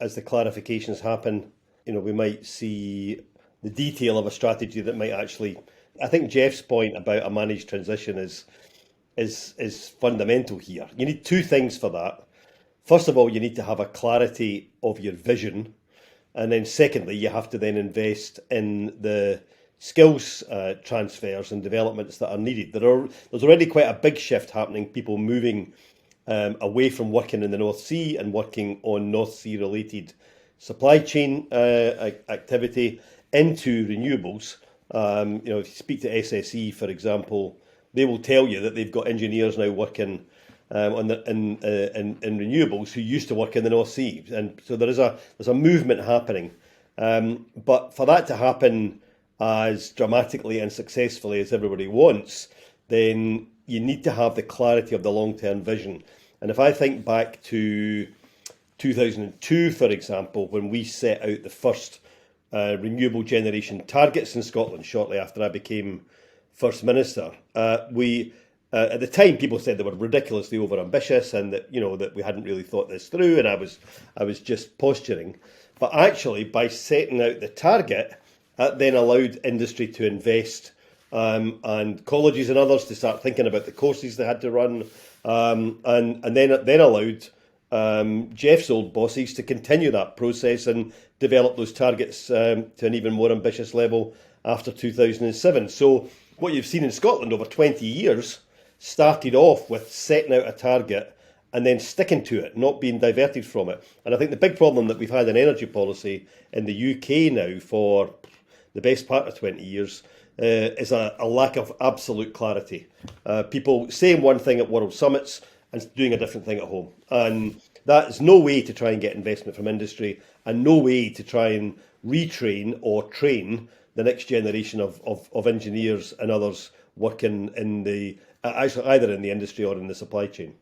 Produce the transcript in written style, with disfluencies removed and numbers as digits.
as the clarifications happen, we might see the detail of a strategy that might actually. I think Geoff's point about a managed transition is fundamental here. You need two things for that. First of all, you need to have a clarity of your vision, and then secondly, you have to then invest in the skills transfers and developments that are needed. There's already quite a big shift happening. People moving away from working in the North Sea and working on North Sea related supply chain activity into renewables. If you speak to SSE, for example, they will tell you that they've got engineers now working in renewables who used to work in the North Sea, and so there's a movement happening. But for that to happen as dramatically and successfully as everybody wants, then you need to have the clarity of the long-term vision. And if I think back to 2002, for example, when we set out the first renewable generation targets in Scotland shortly after I became First Minister, we at the time people said they were ridiculously overambitious and that we hadn't really thought this through, and I was just posturing. But actually, by setting out the target, that then allowed industry to invest and colleges and others to start thinking about the courses they had to run, and then allowed Geoff's old bosses to continue that process and develop those targets to an even more ambitious level after 2007. So what you've seen in Scotland over 20 years started off with setting out a target and then sticking to it, not being diverted from it. And I think the big problem that we've had in energy policy in the UK now for the best part of 20 years is a lack of absolute clarity. People saying one thing at world summits and doing a different thing at home. And that is no way to try and get investment from industry, and no way to try and retrain or train the next generation of engineers and others working in either in the industry or in the supply chain.